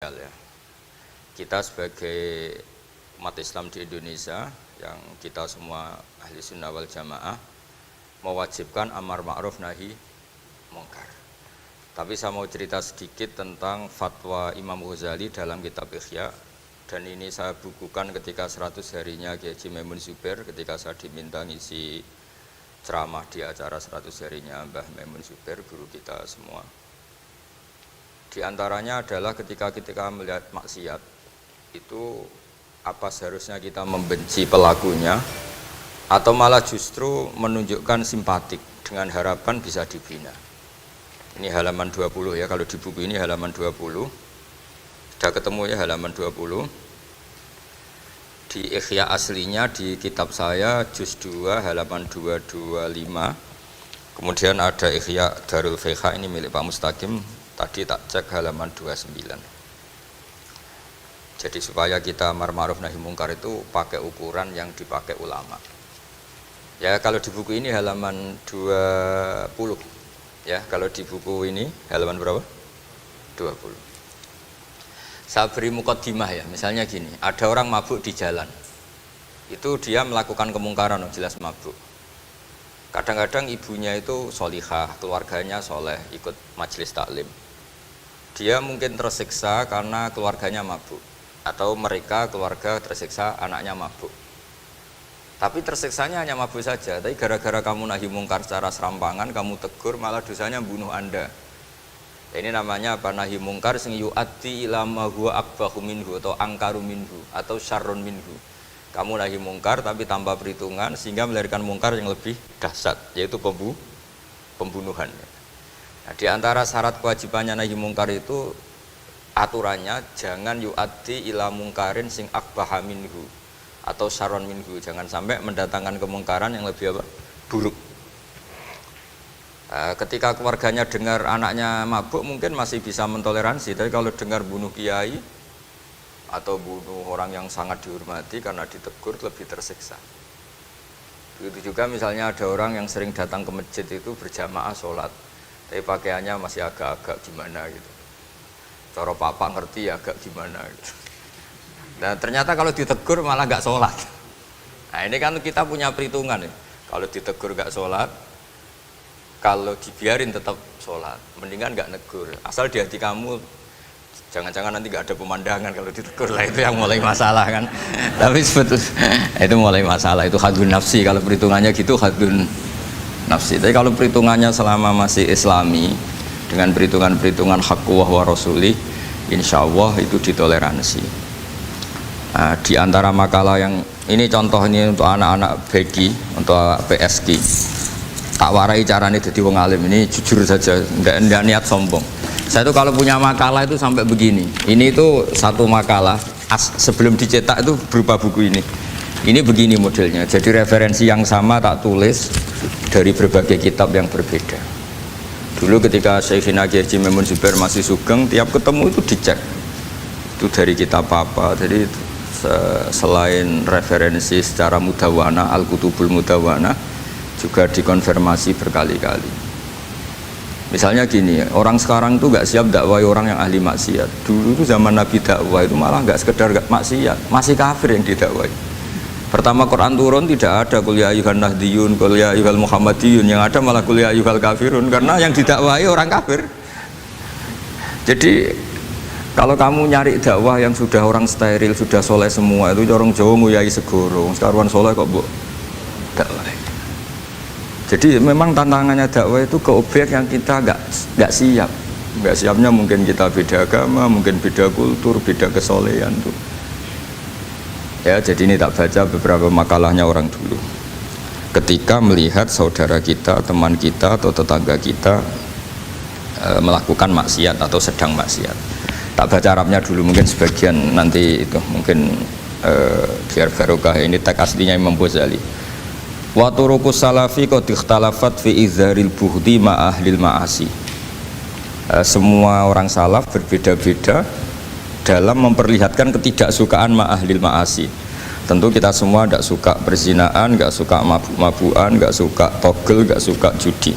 spesial ya. Kita sebagai umat Islam di Indonesia yang kita semua ahli sunnah wal jamaah mewajibkan amar ma'ruf nahi mungkar. Tapi saya mau cerita sedikit tentang fatwa Imam Ghazali dalam kitab Ihya, dan ini saya bukukan ketika 100 harinya Kiai Haji Maimun Zubair ketika saya diminta ngisi ceramah di acara 100 harinya Mbah Maimun Zubair, guru kita semua. Di antaranya adalah ketika melihat maksiat itu apa seharusnya kita membenci pelakunya atau malah justru menunjukkan simpatik dengan harapan bisa dibina. Ini halaman 20 ya, kalau di buku ini halaman 20. Sudah ketemu ya halaman 20. Di Ihya aslinya di kitab saya juz 2 halaman 225. Kemudian ada Ihya Darul Fiqh ini milik Pak Mustaqim, tadi tak cek halaman 29. Jadi supaya kita amar ma'ruf nahi mungkar itu pakai ukuran yang dipakai ulama. Ya kalau di buku ini halaman 20. Ya kalau di buku ini halaman berapa? 20. Saya beri mukaddimah ya, misalnya gini, ada orang mabuk di jalan. Itu dia melakukan kemungkaran, jelas mabuk. Kadang-kadang ibunya itu solihah, keluarganya soleh, ikut majelis taklim. Dia mungkin tersiksa karena keluarganya mabuk, atau mereka keluarga tersiksa anaknya mabuk. Tapi tersiksanya hanya mabuk saja, tapi gara-gara kamu nahi mungkar secara serampangan, kamu tegur, malah dosanya bunuh Anda. Ini namanya apa? Nahi mungkar sing yu'addi ila ma huwa akbahu minhu atau angkaru minhu atau syarrun minhu. Kamu nahi mungkar tapi tanpa perhitungan sehingga melahirkan mungkar yang lebih dahsyat, yaitu pembunuhan. Nah, di antara syarat kewajibannya nahi mungkar itu aturannya jangan yu'addi ila mungkarin sing akbaha minhu atau syarrun minhu, jangan sampai mendatangkan kemungkaran yang lebih apa? Buruk. Ketika keluarganya dengar anaknya mabuk mungkin masih bisa mentoleransi, tapi kalau dengar bunuh kiai atau bunuh orang yang sangat dihormati karena ditegur lebih tersiksa. Begitu juga misalnya ada orang yang sering datang ke masjid itu berjamaah sholat, tapi pakaiannya masih agak-agak gimana gitu. Cara papa ngerti ya agak gimana gitu. Nah ternyata kalau ditegur malah nggak sholat. Nah ini kan kita punya perhitungan ya. Kalau ditegur nggak sholat, kalau dibiarin tetap sholat, mendingan nggak negur. Asal di hati kamu jangan-jangan nanti nggak ada pemandangan kalau ditegur lah, itu yang mulai masalah kan. Tapi sebetulnya itu mulai masalah, itu hadun nafsi. Kalau perhitungannya gitu hadun nafsi. Tapi kalau perhitungannya selama masih islami dengan perhitungan haqqullah wa rasulih, insya Allah itu ditoleransi. Nah, di antara makalah yang ini contoh ini untuk anak-anak BG, untuk PSG. Tak warai caranya jadi wong alim, ini jujur saja, enggak niat sombong. Saya itu kalau punya makalah itu sampai begini. Ini itu satu makalah sebelum dicetak itu berupa buku ini. Ini begini modelnya. Jadi referensi yang sama tak tulis dari berbagai kitab yang berbeda. Dulu ketika Syekhina Kiai Haji Maimun Zubair masih sugeng, tiap ketemu itu dicek. Itu dari kitab apa. Jadi selain referensi secara mudawana, Al-Kutubul Mudawana, juga dikonfirmasi berkali-kali. Misalnya gini, orang sekarang itu nggak siap dakwai orang yang ahli maksiat. Dulu itu zaman Nabi dakwah itu malah nggak sekedar maksiat, masih kafir yang didakwai. Pertama Quran turun tidak ada qul ya ayyuhan nahdiyun, qul ya ayyuhal muhammadiyun, yang ada malah qul ya ayyuhal kafirun, karena yang didakwai orang kafir. Jadi kalau kamu nyari dakwah yang sudah orang steril, sudah soleh semua, itu orang Jawa nguyai segoro, sekarang soleh kok bu dakwah. Jadi memang tantangannya dakwah itu ke objek yang kita nggak siap. Nggak siapnya mungkin kita beda agama, mungkin beda kultur, beda kesolehan tuh. Ya, jadi ini tak baca beberapa makalahnya orang dulu. Ketika melihat saudara kita, teman kita atau tetangga kita melakukan maksiat atau sedang maksiat. Tak baca Arabnya dulu, mungkin sebagian nanti itu mungkin biar barokah. Ini teks aslinya Imam Ghazali. Wa turuqus salafi qad ikhtalafat fi izharil buhdi ma ahlil ma'asi. Semua orang salaf berbeda-beda dalam memperlihatkan ketidaksukaan ma ahlil ma'asi. Tentu kita semua tidak suka perzinaan, nggak suka mabuk-mabukan, nggak suka togel, nggak suka judi.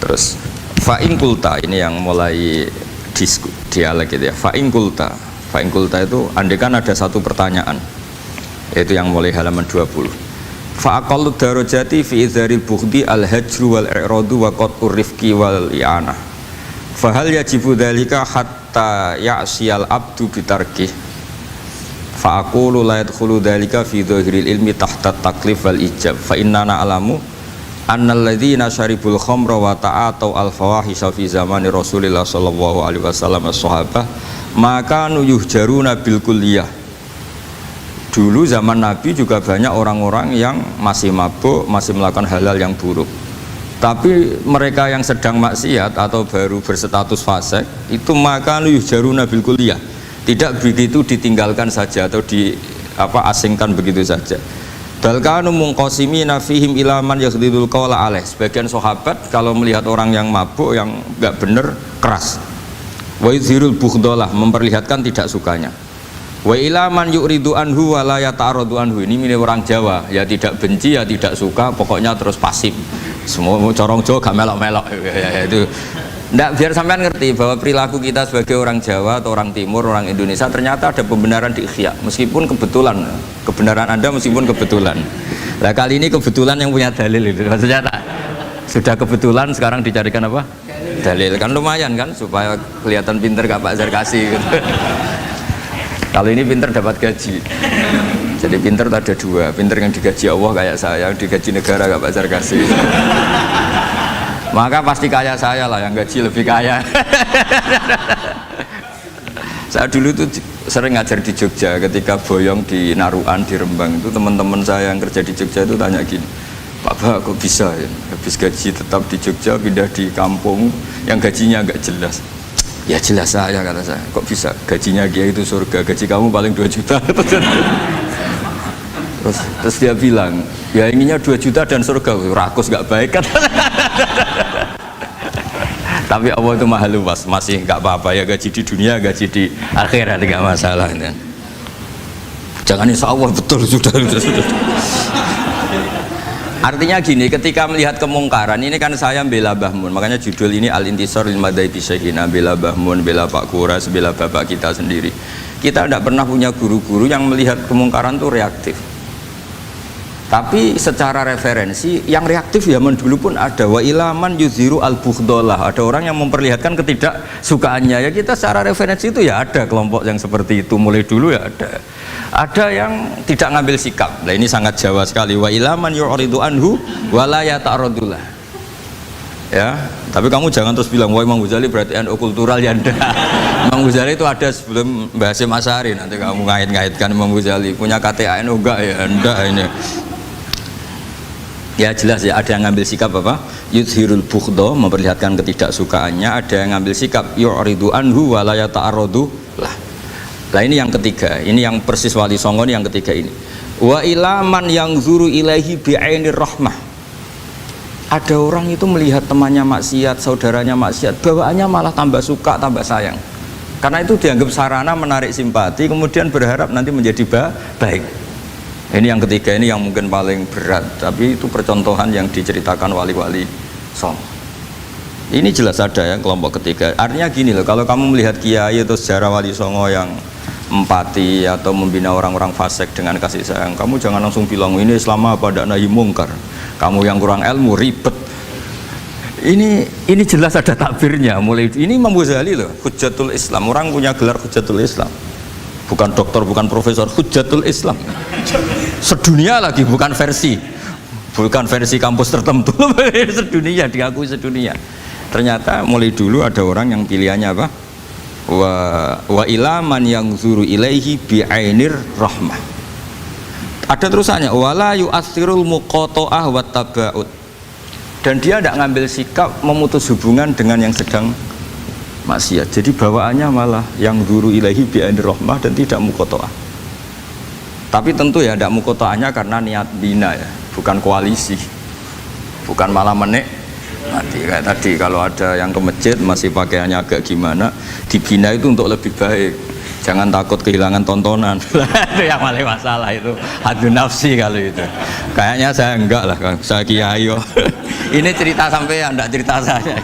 Terus fa'in kulta ini yang mulai dialek gitu ya. Fa in qulta itu andekan ada satu pertanyaan, yaitu yang mulai halaman 20. Fa aqallu darajati fi izharil bughdi al hajru wal i'radu wa qat'ur rifqi wal i'anah. Fa hal yajibu dzalika hatta ya'siyal abdu bitarkih. Fa aqulu la yadkhulu dzalika fi dhahiril ilmi tahta taklif wal ijab. Fa inna na'lamu annal ladzina syaribul khamra wa ta'atau al fawahisha fi zamani Rasulillah sallallahu alaihi wasallam as-sahabah maka yuhjaruna bil kulliyah. Dulu zaman Nabi juga banyak orang-orang yang masih mabuk, masih melakukan hal-hal yang buruk. Tapi mereka yang sedang maksiat atau baru berstatus fasik itu maka yuhjaruna bil kulliyah. Tidak begitu ditinggalkan saja atau asingkan begitu saja. Balkanu mungqasimina fihim ila man yakhdidul qawla alaih. Sebagian sahabat kalau melihat orang yang mabuk yang enggak benar keras. Wa yuzhirul bughdalah, memperlihatkan tidak sukanya. Wa ila man yuridu anhu wa la yata'aradu anhu. Ini milik orang Jawa, ya tidak benci ya tidak suka, pokoknya terus pasif. Semua corong Jawa gak melok-melok ya, itu. Nggak, biar sampean ngerti bahwa perilaku kita sebagai orang Jawa atau orang Timur, orang Indonesia ternyata ada pembenaran di ikhya, meskipun kebetulan, kebenaran Anda meskipun kebetulan. Nah kali ini kebetulan yang punya dalil itu, maksudnya sudah kebetulan sekarang dicarikan apa? Dalil, kan lumayan kan, supaya kelihatan pinter gak Pak Zarkasi gitu. Kalau ini pinter dapat gaji. Jadi pinter ada dua, pinter yang digaji Allah kayak saya, yang digaji negara gak Pak Zarkasi. Maka pasti kaya saya lah, yang gaji lebih kaya. Saya dulu tuh sering ngajar di Jogja, ketika boyong di Naruan, di Rembang itu teman-teman saya yang kerja di Jogja itu tanya gini, Pak kok bisa ya, habis gaji tetap di Jogja pindah di kampung yang gajinya agak jelas. Ya jelas saya, kata saya, kok bisa, gajinya dia itu surga, gaji kamu paling 2 juta. Terus dia bilang, ya inginnya 2 juta dan surga, rakus gak baik kan. Tapi Allah itu maha luas, masih gak apa-apa ya, gaji di dunia, gaji di akhirat gak masalah kan? Jangan insya Allah betul sudah. Artinya gini, ketika melihat kemungkaran, ini kan saya bela Mbah Mun, makanya judul ini Al-Intisar lil Madhabi Syekhina, bela Mbah Mun, bela Pak Kuras, bela bapak kita sendiri. Kita tidak pernah punya guru-guru yang melihat kemungkaran itu reaktif. Tapi secara referensi yang reaktif zaman dulu pun ada. Wa ilaman yuziru al-bughdalah, ada orang yang memperlihatkan ketidaksukaannya. Ya kita secara referensi itu ya ada kelompok yang seperti itu, mulai dulu ya ada. Ada yang tidak ngambil sikap. Nah ini sangat Jawa sekali. Wa ilaman yu'ridu anhu wa la yata'aradullah. Ya, tapi kamu jangan terus bilang wah Imam Ghazali berarti NU kultural ya enggak. Imam Ghazali itu ada sebelum Mbah Hasyim Asy'ari, nanti kamu ngait-ngaitkan Imam Ghazali punya KTA NU enggak ya, enggak ini. Ya jelas ya, ada yang ngambil sikap apa? Yudhirul bughda, memperlihatkan ketidaksukaannya. Ada yang ngambil sikap yu'ridu anhu wa la yata'aradu lah. Nah ini yang ketiga, ini yang persis Wali Songo ini yang ketiga ini. Wa ilaman yang zuru ilaihi bi'ainir rahmah. Ada orang itu melihat temannya maksiat, saudaranya maksiat, bawaannya malah tambah suka, tambah sayang. Karena itu dianggap sarana menarik simpati, kemudian berharap nanti menjadi baik. Ini yang ketiga, ini yang mungkin paling berat, tapi itu percontohan yang diceritakan wali-wali Songo. Ini jelas ada ya kelompok ketiga. Artinya gini loh, kalau kamu melihat kiai atau sejarah Wali Songo yang empati atau membina orang-orang fasik dengan kasih sayang, kamu jangan langsung bilang ini Islam apa tidak nahi mungkar. Kamu yang kurang ilmu ribet. Ini jelas ada takbirnya. Mulai ini Imam Ghazali loh, Hujjatul Islam. Orang punya gelar Hujjatul Islam. Bukan dokter, bukan profesor, Hujjatul Islam. Sedunia lagi, bukan versi kampus tertentu. Sedunia, diakui sedunia. Ternyata mulai dulu ada orang yang pilihannya apa? Wa ilaman yang zuru ilaihi bi'ainir rahmah. Ada terusannya, wala yu'athirul muqata'ah wa taba'ud. Dan dia tidak ngambil sikap memutus hubungan dengan yang sedang maksiat. Jadi bawaannya malah yang zuru ilaihi bi'ainir rahmah dan tidak muqata'ah. Tapi tentu ya tidak muqata'ahnya karena niat bina ya, bukan koalisi. Bukan malah mati kayak tadi, kalau ada yang ke masjid masih pakaiannya agak gimana, dibina itu untuk lebih baik, jangan takut kehilangan tontonan. Itu yang paling masalah, itu hadu nafsi kalau itu. Kayaknya saya enggak lah, saya kiai. Ini cerita sampai enggak cerita saya.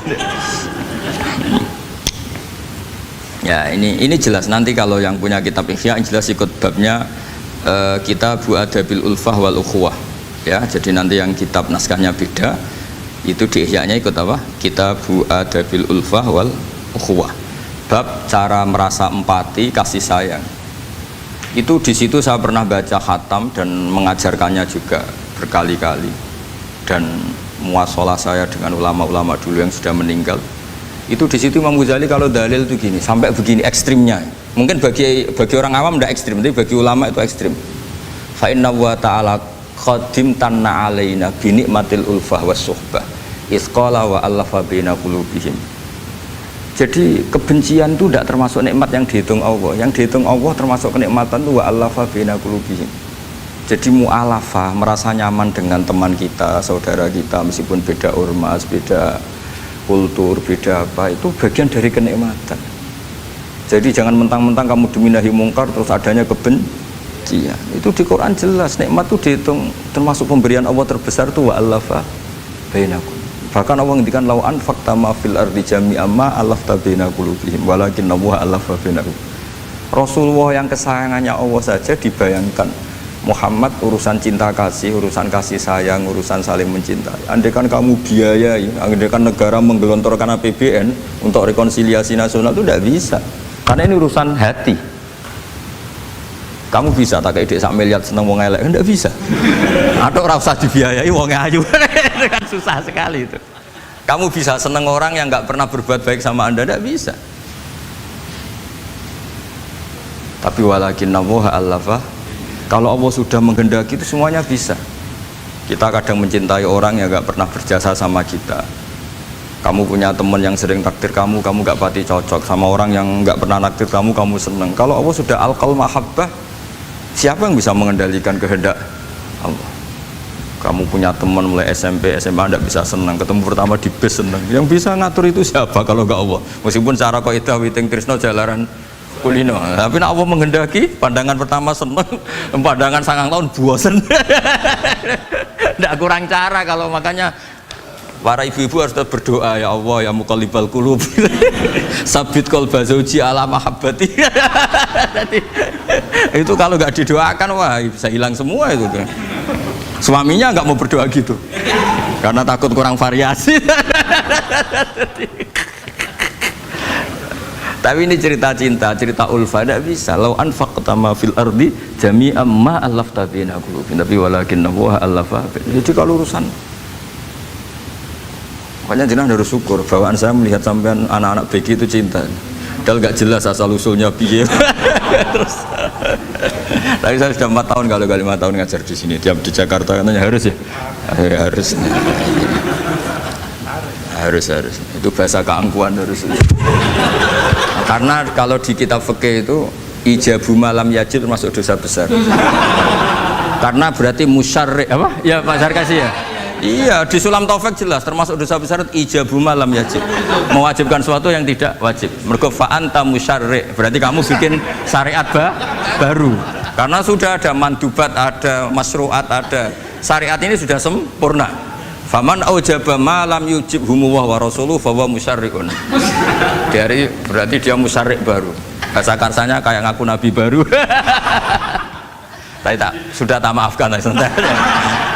Ya ini jelas nanti kalau yang punya kitab Ihya jelas ikut babnya Kitabu Adabil Ulfah wal Ukhuwah ya. Jadi nanti yang kitab naskahnya beda itu di Ihya-nya ikut apa? Kitabu Adabil Ulfah wal Ukhuwah. Bab cara merasa empati, kasih sayang. Itu di situ saya pernah baca khatam dan mengajarkannya juga berkali-kali. Dan muasalah saya dengan ulama-ulama dulu yang sudah meninggal. Itu di situ Imam Ghazali kalau dalil itu gini, sampai begini ekstrimnya. Mungkin bagi orang awam tidak ekstrim, tapi bagi ulama itu ekstrim. Fa inna wa ta'ala qadim tanna alaina bi nikmatil ulfah was suhbah. Isqala wa allafa baina qulubihim. Jadi kebencian itu tidak termasuk nikmat yang dihitung Allah. Yang dihitung Allah termasuk kenikmatan itu wa allafa baina qulubihim. Jadi mu'alafah, merasa nyaman dengan teman kita, saudara kita meskipun beda ormas, beda kultur, beda apa, itu bagian dari kenikmatan. Jadi jangan mentang-mentang kamu demi nahi mungkar terus adanya kebencian. Itu di Quran jelas, nikmat itu dihitung termasuk pemberian Allah terbesar itu wa allafa bainakum. Bahkan Allah ngendikan lau anfaqta ma fil ardi jami'an ma alafta baina qulubihim walakin Allah alafa bainakum. Rasulullah yang kesayangannya Allah saja dibayangkan Muhammad urusan cinta kasih, urusan kasih sayang, urusan saling mencintai. Andai kan kamu biayai, andai kan negara menggelontorkan APBN untuk rekonsiliasi nasional itu tidak bisa. Karena ini urusan hati. Kamu bisa tak kayak sak miliar seneng wong elek, enggak bisa. Atau ora usah dibiayai wong ayu. Itu kan susah sekali itu. Kamu bisa seneng orang yang nggak pernah berbuat baik sama Anda, enggak bisa. Tapi walakin nawaha allafa. Kalau Allah sudah menghendaki itu semuanya bisa. Kita kadang mencintai orang yang gak pernah berjasa sama kita. Kamu punya teman yang sering takdir kamu gak pati cocok. Sama orang yang gak pernah takdir kamu seneng. Kalau Allah sudah alqal mahabbah, siapa yang bisa mengendalikan kehendak Allah? Kamu punya teman mulai SMP, SMA gak bisa seneng. Ketemu pertama di bis seneng. Yang bisa ngatur itu siapa kalau gak Allah? Meskipun cara kaidah witing tresno jalaran kulino, tapi nak Allah menghendaki pandangan pertama seneng, pandangan 9 tahun bosen. Tidak kurang cara. Kalau makanya para ibu-ibu harus berdoa, ya Allah ya muqallibal qulub sabit qalba zauji ala mahabbati. Itu kalau nggak didoakan wah bisa hilang semua itu kan. Suaminya nggak mau berdoa gitu karena takut kurang variasi. Tapi ini cerita cinta, cerita ulfa tidak bisa. Lau anfaqta ma fil ardi jami'an ma allafta baina qulubihim. Tapi walakin Allah allafa. Jadi kalau urusan makanya jenengan harus syukur. Bawaan saya melihat sampean anak-anak BG itu cinta. Padahal nggak jelas asal usulnya piye. Terus tapi saya sudah 4 tahun, kalau 5 tahun ngajar di sini. Tiap di Jakarta katanya harus ya. Harus. Harus. Itu bahasa keangkuhan harus. Karena kalau di kitab fikih itu ijabu malam yajib termasuk dosa besar. Karena berarti musyarrik apa? Ya Pak Sarkasi ya. Iya, di Sulam Taufik jelas termasuk dosa besar ijabu malam yajib. Mewajibkan sesuatu yang tidak wajib. Mergo fa anta musyarrik. Berarti kamu bikin syariat baru. Karena sudah ada mandubat, ada masruat, ada syariat ini sudah sempurna. Faman aujaba ma lam yujib humuwah wa rasuluh fawa musyarrikun. Dari berarti dia musyarrik baru. Bahasa karsanya kayak ngaku nabi baru. Tapi sudah tak maafkan lah.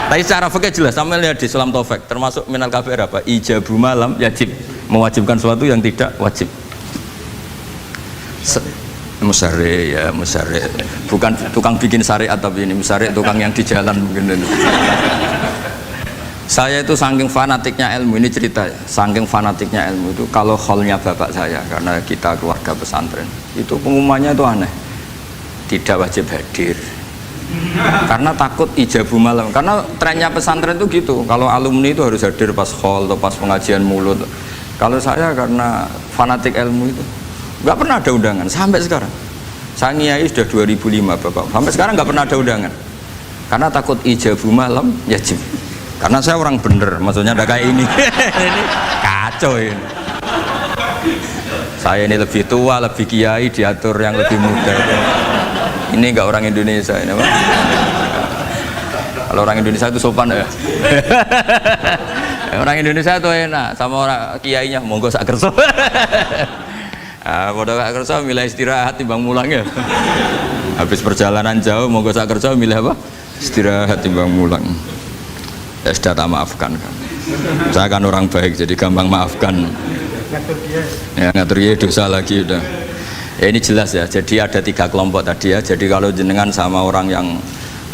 Tapi secara fikih jelas sama lihat di Sulam Taufik termasuk minal kabair apa? Ijabu malam yajib, mewajibkan sesuatu yang tidak wajib. Musyarrik ya, musyarrik. Bukan tukang bikin syariat tapi ini musyarrik tukang yang di jalan mungkin. Saya itu saking fanatiknya ilmu, ini cerita ya, saking fanatiknya ilmu itu kalau hallnya bapak saya, karena kita keluarga pesantren itu pengumumannya itu aneh, tidak wajib hadir karena takut ijabu malam, karena trennya pesantren itu gitu, kalau alumni itu harus hadir pas hall atau pas pengajian mulut. Kalau saya karena fanatik ilmu itu nggak pernah ada undangan sampai sekarang. Saya ngiyai sudah 2005 bapak, sampai sekarang nggak pernah ada undangan karena takut ijabu malam yajib. Karena saya orang bener, maksudnya ada kayak ini. Ini kacau ini. Saya ini lebih tua, lebih kiai, diatur yang lebih muda. Ini enggak orang Indonesia ini, Pak. Kalau orang Indonesia itu sopan ya. Orang Indonesia itu enak, sama orang kiainya monggo sak kerso. Padha gak kerja milih istirahat timbang mulang ya. Habis perjalanan jauh monggo sak kerja milih apa? Istirahat timbang mulang. Ya sudah tak maafkan kan. Saya kan orang baik jadi gampang maafkan. Ya ngatur dia dosa lagi udah. Ya, ini jelas ya. Jadi ada 3 kelompok tadi ya. Jadi kalau jenengan sama orang yang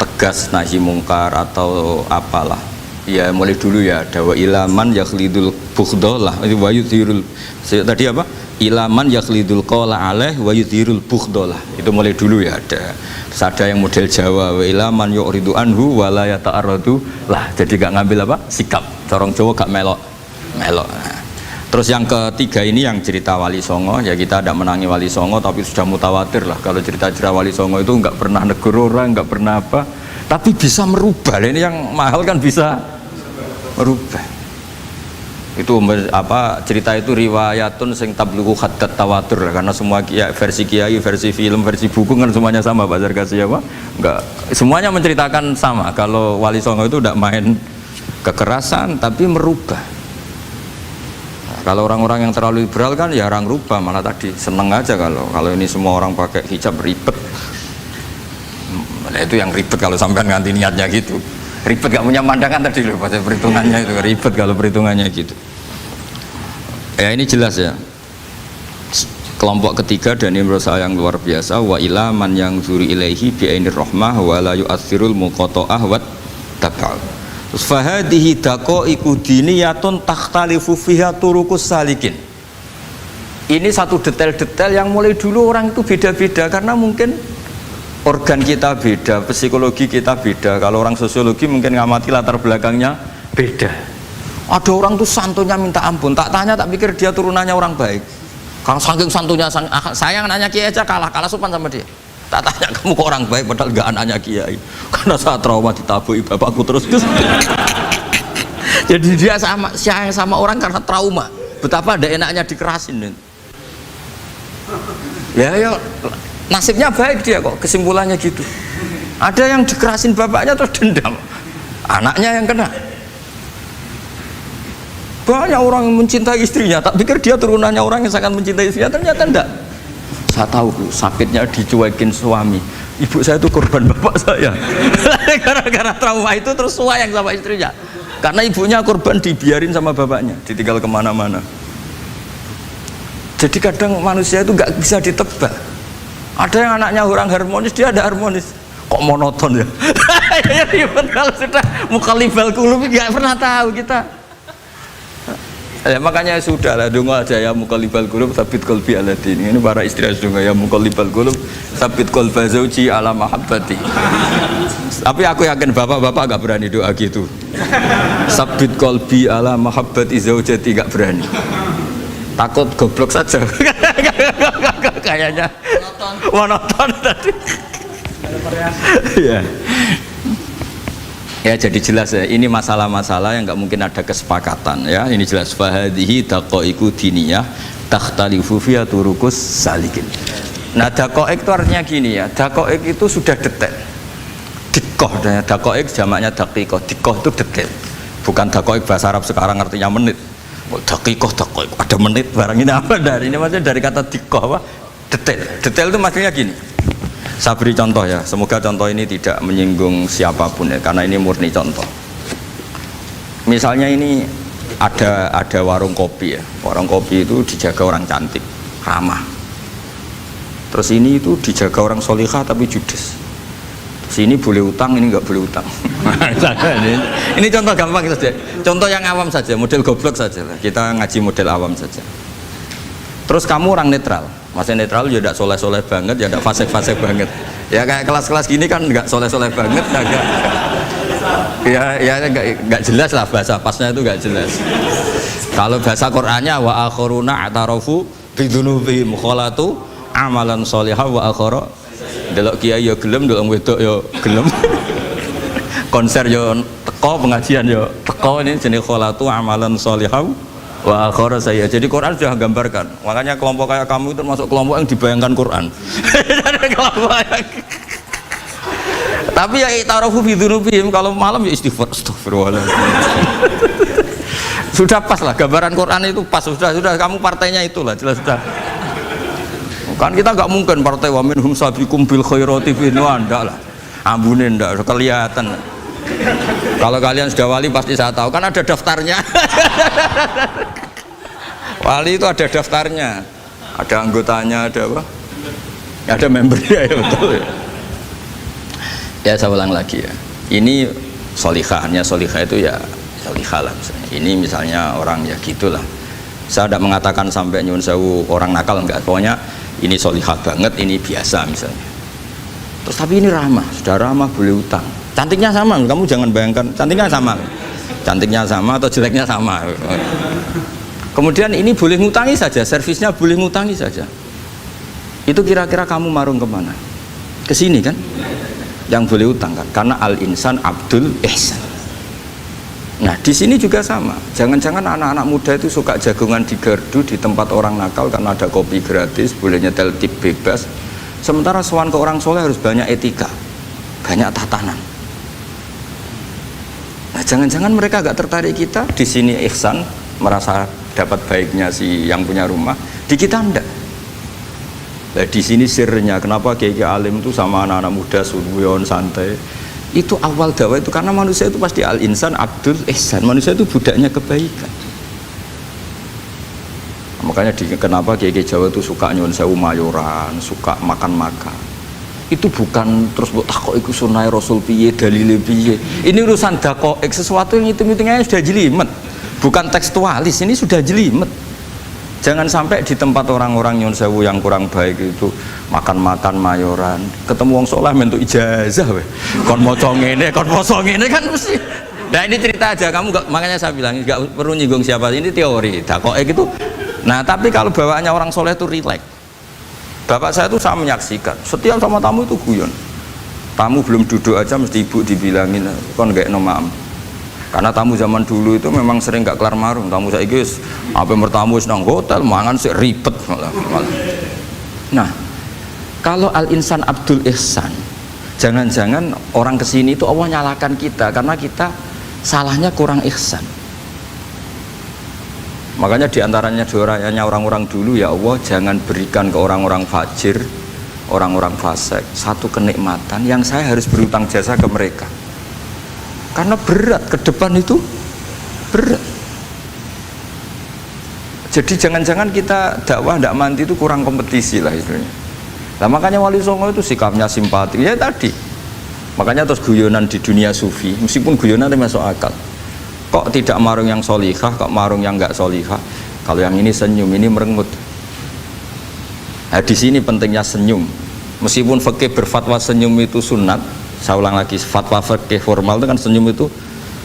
tegas nahi mungkar atau apalah, ya mulai dulu ya. Ada wa ilaman yakhlidul bughdhalah. Itu wa yudhirul. Tadi apa? Ilaman yakhlidul qala alaih wa yudhirul bughdhalah. Itu mulai dulu ya ada. Terus ada yang model Jawa wa ilaman yu'ridu anhu wa la yata'arradu lah. Jadi gak ngambil apa? Sikap. Corong Jawa gak melok. Nah. Terus yang ketiga ini yang cerita Wali Songo, ya kita tidak menangi Wali Songo tapi sudah mutawatir lah kalau cerita-cerita Wali Songo itu nggak pernah negur orang, nggak pernah apa, tapi bisa merubah. Ini yang mahal kan bisa merubah. Itu apa cerita itu riwayatun sing tablughu haddat tawatur lah, karena semua versi kiai, versi film, versi buku kan semuanya sama Pak Zarkasi apa? Enggak, semuanya menceritakan sama. Kalau Wali Songo itu tidak main kekerasan tapi merubah. Kalau orang-orang yang terlalu liberal kan ya orang rubah, malah tadi seneng aja kalau ini semua orang pakai hijab ribet. Nah, itu yang ribet kalau sampai ganti niatnya gitu. Ribet gak punya pandangan tadi loh pada perhitungannya itu ribet kalau perhitungannya gitu. Ya ini jelas ya. Kelompok ketiga dan ini menurut saya yang luar biasa, wa ila man yang zuri ilaihi bi ainir rahmah wa la yu'athirul muqata'ah wa tab'al. Fahadihi daqaiqu diniyatun takhtalifu fiha turuqus salikin. Ini satu detail-detail yang mulai dulu orang itu beda-beda karena mungkin organ kita beda, psikologi kita beda. Kalau orang sosiologi mungkin ngamati latar belakangnya beda. Ada orang tuh santunya minta ampun, tak tanya tak pikir dia turunannya orang baik. Kalau saking santunya sayang nanya kiai aja kalah sopan sama dia. Tak tanya kamu kok orang baik padahal gak anaknya kiai, karena saya trauma ditabui bapakku terus. Jadi dia sayang sama orang karena trauma. Betapa ada enaknya dikerasin. Ya nasibnya baik dia kok, kesimpulannya gitu. Ada yang dikerasin bapaknya terus dendam, anaknya yang kena. Banyak orang yang mencintai istrinya, tak pikir dia turunannya orang yang sangat mencintai istrinya, ternyata enggak. Saya tahu sakitnya dicuekin suami. Ibu saya itu korban bapak saya. Gara-gara trauma itu terus sayang sama istrinya. Karena ibunya korban dibiarin sama bapaknya, ditinggal kemana-mana. Jadi kadang manusia itu nggak bisa ditebak. Ada yang anaknya orang harmonis, dia ada harmonis. Kok monoton ya? Kalau sudah mukallibal qulub nggak pernah tahu kita. Ya, makanya sudah lah donga aja ya mukallibal qulub tsabit qalbi ala din. Ini para istri donga ya mukallibal qulub tsabit qalba zauji ala mahabbati. Tapi aku yakin bapak-bapak gak berani doa gitu. Tsabit qalbi ala mahabbati zaujati gak berani. Takut goblok saja. Kayaknya monoton tadi. Ya. Ya jadi jelas ya, ini masalah-masalah yang nggak mungkin ada kesepakatan ya. Ini jelas fahadihi daqaiqu diniyah takhtalifu fiha turuqus salikin. Nah daqaiq itu artinya gini ya, daqaiq itu sudah detail. Dikoh, daqaiq jamaknya daqiqah, dikoh itu detail. Bukan daqaiq bahasa Arab sekarang artinya menit. Daqiqah, daqaiq, ada menit barang ini apa dari ini maksudnya dari kata dikoh apa? Detail. Detail itu maksudnya gini. Saya beri contoh ya, semoga contoh ini tidak menyinggung siapapun ya, karena ini murni contoh. Misalnya ini ada warung kopi ya, warung kopi itu dijaga orang cantik, ramah. Terus ini itu dijaga orang solihah tapi judes. Sini boleh utang, ini nggak boleh utang. Ini contoh gampang saja, contoh yang awam saja, model goblok saja lah. Kita ngaji model awam saja. Terus kamu orang netral, maksudnya netral ya tidak soleh-soleh banget, ya tidak fasik-fasik banget. Ya kayak kelas-kelas gini kan nggak soleh-soleh banget, agak ya nggak jelas lah bahasa pasnya itu nggak jelas. Kalau bahasa Qur'annya wa akharuna atarafu bidunubihim kholatu amalan sholihah wa akhara. Delok kiai ya gelem, delok wedok ya gelem. Konser ya teko, pengajian ya teko, ini jenis kholatu amalan sholihah wa akhara saya. Jadi Quran sudah gambarkan. Makanya kelompok kayak kamu itu termasuk kelompok yang dibayangkan Quran. Tapi ya ta'arufu bi dzunubihim, kalau malam ya istighfar, astagfirullahaladzim. Sudah pas lah gambaran Quran itu pas, sudah kamu partainya itulah jelas sudah. Kan kita nggak mungkin partai wa minhum sabiqum bil khairati fi ndak lah. Ambune ndak kelihatan. Kalau kalian sudah wali pasti saya tahu kan ada daftarnya. Wali itu ada daftarnya, ada anggotanya, ada apa? Ada membernya ya betul ya. Ya saya ulang lagi ya. Ini solihahnya solihah itu ya solihah lah misalnya. Ini misalnya orang ya gitulah. Saya tidak mengatakan sampai nyun sewu orang nakal enggak. Pokoknya ini solihah banget, ini biasa misalnya. Terus tapi ini ramah, sudah ramah boleh utang. Cantiknya sama, kamu jangan bayangkan cantiknya sama. Cantiknya sama atau jeleknya sama. Kemudian ini boleh ngutangi saja, servisnya boleh ngutangi saja. Itu kira-kira kamu marung kemana? Ke sini kan? Yang boleh utang kan? Karena al-insan abdul ihsan. Nah di sini juga sama. Jangan-jangan anak-anak muda itu suka jagongan di gardu di tempat orang nakal karena ada kopi gratis, boleh nyetel tip bebas. Sementara sowan ke orang soleh harus banyak etika, banyak tatanan. Nah jangan-jangan mereka agak tertarik kita di sini ihsan, merasa dapat baiknya si yang punya rumah, di kita enggak. Nah di sini sirnya kenapa kiai alim itu sama anak-anak muda suwon santai. Itu awal dakwah itu karena manusia itu pasti al-insan abdul ihsan, manusia itu budaknya kebaikan. Makanya kenapa kiai Jawa itu suka nyuwun sewu mayoran, suka makan-makan. Itu bukan terus buat takok iku sunai rasul piye dalile piye. Ini urusan dakoek, sesuatu yang hitung-hitungannya sudah jelimet. Bukan tekstualis, ini sudah jelimet. Jangan sampai di tempat orang-orang nyuwun sewu yang kurang baik itu makan-makan mayoran, ketemu wong saleh mentuk ijazah weh. Kon maca ngene, kon poso ngene kan mesti. Nah ini cerita aja, kamu gak, makanya saya bilang nggak perlu nyinggung siapa, ini teori. Dakoek itu. Nah tapi kalau bawaannya orang soleh itu rileks. Bapak saya itu saya menyaksikan, setiap sama tamu itu guyon. Tamu belum duduk aja mesti ibu dibilangin, kon gak nomam. Karena tamu zaman dulu itu memang sering gak kelar marung. Tamu saya guys, apa bertamu senang hotel, mangan sih ribet malah. Nah, kalau al-insan abdul ihsan, jangan-jangan orang kesini itu Allah nyalakan kita karena kita salahnya kurang ihsan. Makanya diantaranya doanya orang-orang dulu, ya Allah jangan berikan ke orang-orang fajir, orang-orang fasik satu kenikmatan yang saya harus berutang jasa ke mereka. Karena berat, ke depan itu berat. Jadi jangan-jangan kita dakwah tidak mandi itu kurang kompetisi lah istilahnya. Nah makanya Wali Songo itu sikapnya simpatik ya tadi. Makanya terus guyonan di dunia sufi, meskipun guyonan itu masuk akal. Kok tidak marung yang solihah, kok marung yang nggak solihah? Kalau yang ini senyum, ini merengut. Nah di sini pentingnya senyum. Meskipun fikih berfatwa senyum itu sunat, saya ulang lagi, fatwa fikih formal itu kan senyum itu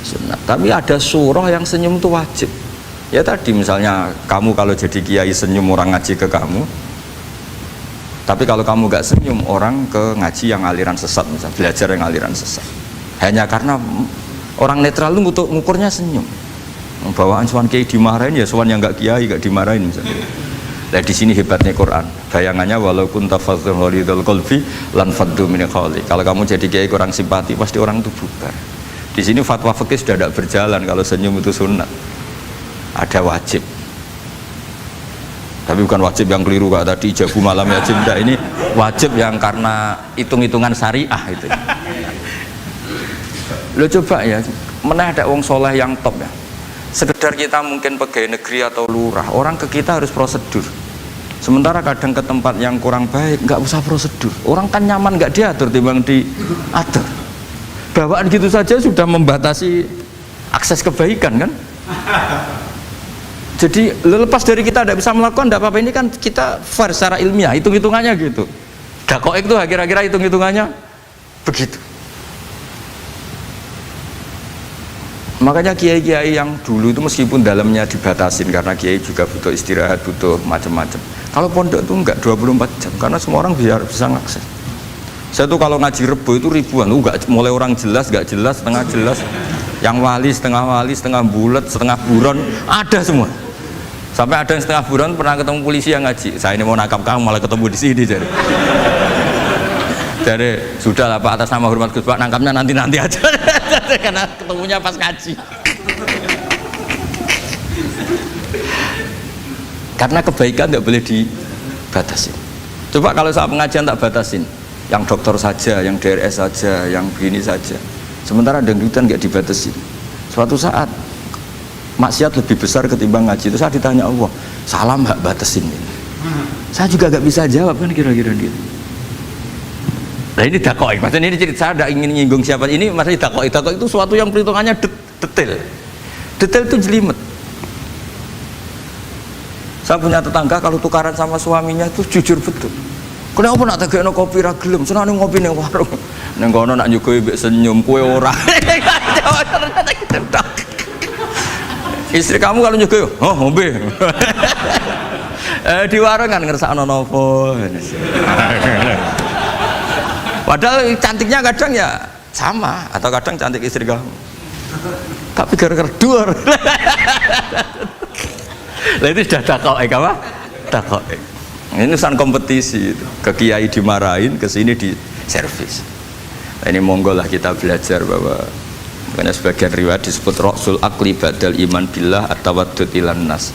sunat. Tapi ada surah yang senyum itu wajib. Ya tadi misalnya kamu kalau jadi kiai senyum orang ngaji ke kamu. Tapi kalau kamu nggak senyum orang ke ngaji yang aliran sesat, misalnya belajar yang aliran sesat. Hanya karena orang netral itu ngukurnya senyum. Bawaan sowan kiai dimarahin ya sowan yang nggak kiai nggak dimarahin misalnya. Nah di sini hebatnya Quran. Bayangannya walaupun tafadzul ghalidul qalbi lan faddu min khali. Kalau kamu jadi kiai kurang simpati pasti orang itu bubar. Di sini fatwa fikih sudah tidak berjalan kalau senyum itu sunat. Ada wajib. Tapi bukan wajib yang keliru kak tadi jabu malam ya cinta. Ini wajib yang karena hitung-hitungan syariah itu. Lo coba ya, mana ada wong soleh yang top ya. Sekedar kita mungkin pegawai negeri atau lurah, orang ke kita harus prosedur. Sementara kadang ke tempat yang kurang baik nggak usah prosedur. Orang kan nyaman nggak diatur timbang diatur. Bawaan gitu saja sudah membatasi akses kebaikan kan. Jadi lepas dari kita tidak bisa melakukan tidak apa-apa, ini kan kita fair secara ilmiah, hitung-hitungannya gitu. Dakoek itu kira-kira hitung-hitungannya begitu. Makanya kiai-kiai yang dulu itu meskipun dalamnya dibatasin karena kiai juga butuh istirahat, butuh macam-macam. Kalau pondok itu enggak 24 jam karena semua orang bisa ngakses. Saya tuh kalau ngaji Rebo itu ribuan, enggak mulai orang jelas, enggak jelas, setengah jelas, yang wali, setengah bulat, setengah buron, ada semua. Sampai ada yang setengah buron pernah ketemu polisi yang ngaji. Saya ini mau nangkap kamu malah ketemu di sini jadi. Jadi sudah lah Pak, atas nama hormat Gus Pak, nangkapnya nanti aja. Karena ketemunya pas ngaji. Karena kebaikan tidak boleh dibatasi. Coba kalau saat pengajian tak batasin, yang dokter saja, yang DRS saja, yang begini saja. Sementara dangdutan nggak dibatasin. Suatu saat maksiat lebih besar ketimbang ngaji. Itu saya ditanya Allah, salam nggak batasin ini. Saya juga nggak bisa jawab kan kira-kira gitu. Nah ini dakoi, maksudnya ini cerita saya tidak ingin nyinggung siapa ini, maksudnya dakoi itu suatu yang perhitungannya detail itu jelimet. Saya punya tetangga kalau tukaran sama suaminya itu jujur betul. Kenapa nak tegakno kopi ra gelem, senane ngopi ning warung. Ning kono nak nyugoi mbek senyum kowe ora. Istri kamu kalau nyugoi, oh ngombe. Di warung kan ngersakno nopo. Padahal cantiknya kadang ya sama, atau kadang cantik istri kamu. Tapi gara-gara dua. Lah itu sudah takoi apa? Takoi. Ini urusan kompetisi itu. Ke kiai dimarahin, ke sini di servis. Nah, ini monggo lah kita belajar bahwa makanya sebagian riwayat disebut Rasul Akli Badal Iman Billah At-Tawaddud Ilan Nas.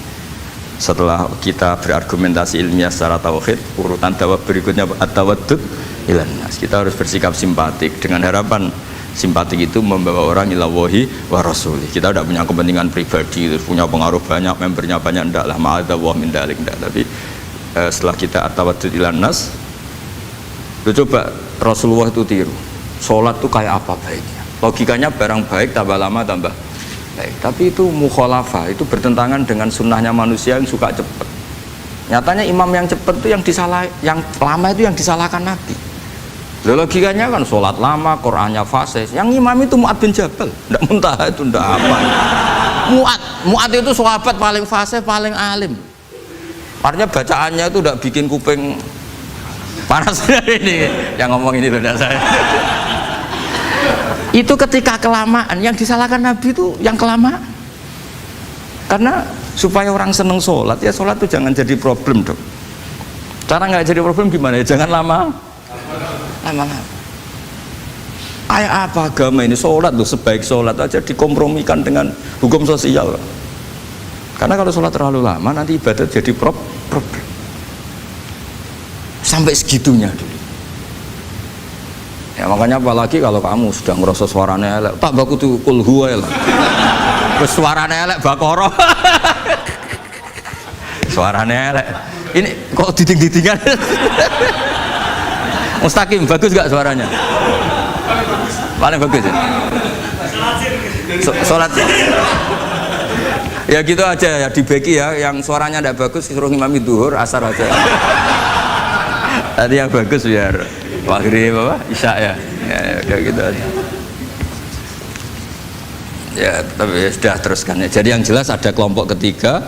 Setelah kita berargumentasi ilmiah secara tauhid, urutan jawab berikutnya At-Tawaddud Ilan Nas. Kita harus bersikap simpatik dengan harapan simpatik itu membawa orang ila wahi wa rasuli. Kita tidak punya kepentingan pribadi, punya pengaruh banyak, membernya banyak, enggak lah, ma'adzallah min dalik, enggak. Tapi setelah kita at-tawaddud ilan nas, coba Rasulullah itu tiru. Sholat itu kayak apa baiknya? Logikanya barang baik tambah lama tambah baik. Tapi itu mukhalafah, itu bertentangan dengan sunnahnya manusia yang suka cepat. Nyatanya imam yang cepat itu yang lama itu yang disalahkan Nabi. Logikanya kan sholat lama, Qur'annya fasih. Yang imam itu Mu'ad bin Jabal, tidak Muntaha itu tidak apa. Mu'ad itu sahabat paling fasih, paling alim. Artinya bacaannya itu tidak bikin kuping panas. Ini yang ngomong ini loh, tidak saya. Itu ketika kelamaan, yang disalahkan Nabi itu yang kelamaan. Karena supaya orang seneng sholat, ya sholat itu jangan jadi problem dong. Cara nggak jadi problem gimana ya? Jangan lama-lama. Kayak apa agama ini? Sholat loh, sebaik sholat aja dikompromikan dengan hukum sosial. Karena kalau sholat terlalu lama nanti ibadat jadi problem. Sampai segitunya dulu. Ya makanya apalagi kalau kamu sudah ngerasa suaranya elek, tak baku tuh kulhu ya lah. Terus suaranya elek bakoro. Suaranya elek. Ini kok diding-didingan. Mustaqim, bagus gak suaranya? Paling bagus ya? Sholat ya gitu aja ya, dibagi ya, yang suaranya tidak bagus suruh ngimami duhur, asar aja. Tadi yang bagus biar maghrib apa? Isya ya, kayak gitu aja. Ya tapi ya, sudah teruskan ya. Jadi yang jelas ada kelompok ketiga.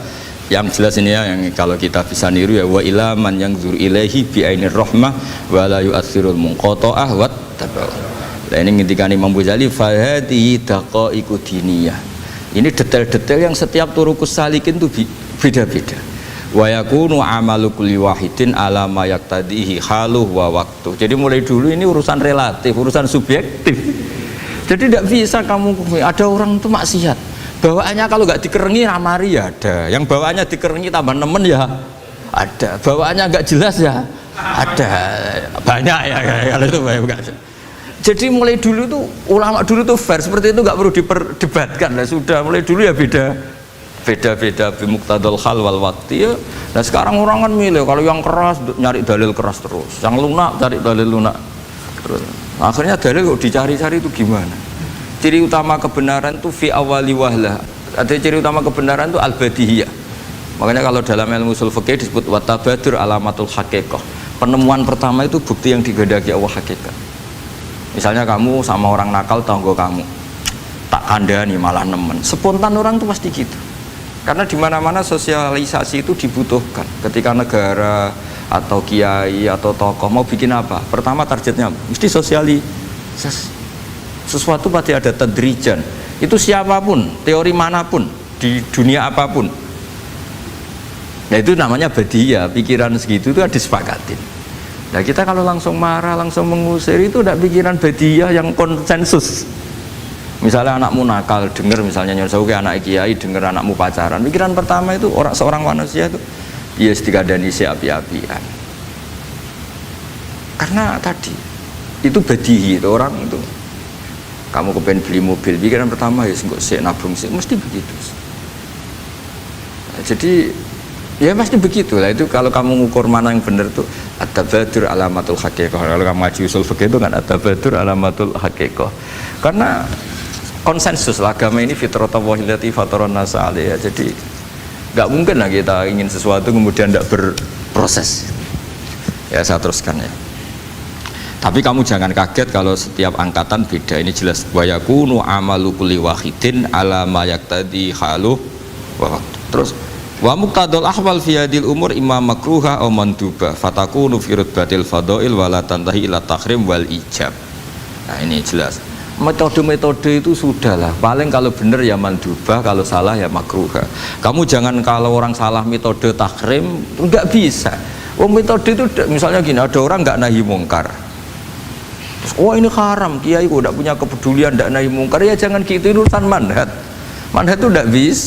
Yang jelas ini ya, yang kalau kita bisa niru ya, wa ilaman yang zur ilaihi bi ainir rahmah wa la yu'athirul munqata'ah wa tabau. Nah ini ngintikan Imam Ghazali fa hadhihi daqaiqu diniyah. Ini detail-detail yang setiap turukus salikin itu beda-beda. Wa yakunu amalu kulli wahidin ala ma yaqtadihi haluhu wa waqtu. Jadi mulai dulu ini urusan relatif, urusan subjektif. Jadi tidak bisa kamu ada orang itu maksiat. Bawaannya kalau nggak dikerengi ramari ya ada, yang bawaannya dikerengi tambah nemen ya ada, bawaannya nggak jelas ya ada, banyak ya kalau itu banyak. Jadi mulai dulu tuh ulama dulu tuh fair seperti itu, nggak perlu diperdebatkan lah, sudah mulai dulu ya beda bimuqtadal hal wal waqti ya. Nah sekarang orang kan milih, kalau yang keras nyari dalil keras terus, yang lunak cari dalil lunak terus. Akhirnya dalil kok dicari-cari itu gimana? Ciri utama kebenaran itu fi awali wahlah. Ada ciri utama kebenaran itu al-badihiyah. Makanya kalau dalam ilmu ushul fikih disebut watabadur alamatul haqiqah. Penemuan pertama itu bukti yang digandaki Allah hakikat. Misalnya kamu sama orang nakal tanggo kamu, tak kandani malah nemen. Spontan orang tuh pasti gitu. Karena di mana-mana sosialisasi itu dibutuhkan. Ketika negara atau kiai atau tokoh mau bikin apa? Pertama targetnya mesti sosialisasi. Sesuatu pasti ada tadrijan. Itu siapapun, teori manapun, di dunia apapun. Nah itu namanya badiyah, pikiran segitu itu disepakatin. Nah kita kalau langsung marah, langsung mengusir itu udah pikiran badiyah yang konsensus. Misalnya anakmu nakal, dengar misalnya nyuruh anak kiai, dengar anakmu pacaran. Pikiran pertama itu seorang manusia itu ya dikandani si api-apian. Karena tadi itu badihi, itu orang itu. Kamu kepengen beli mobil, pikiran pertama ya sih nabung sih, mesti begitu. Nah, jadi ya pasti begitulah. Itu kalau kamu ngukur mana yang benar tuh at-tabadur alamatul haqiqah. Kalau kamu ngaji usul fikih itu kan at-tabadur alamatul haqiqah. Karena konsensus lah, agama ini fitratallahi allati fataran nasa 'alaiha. Jadi nggak mungkin lah kita ingin sesuatu kemudian tidak berproses. Ya saya teruskan ya. Tapi kamu jangan kaget kalau setiap angkatan beda. Ini jelas wa yakunu amalu kulli wahidin ala ma yaqtadi halu wa terus wa muqtadul ahwal fi hadil umur imma makruha aw manduba fatakunu fi rutbatil fadail wa la tantahi ila tahrim wal ijab. Nah ini jelas. Metode-metode itu sudahlah. Paling kalau benar ya mandubah, kalau salah ya makruha. Kamu jangan kalau orang salah metode tahrim enggak bisa. Oh metode itu misalnya gini, ada orang enggak nahi mungkar. Oh ini haram, kiai kok tidak punya kepedulian, tidak nahi mungkar, ya jangan gitu, itu urusan manhat. Manhat itu tidak bisa.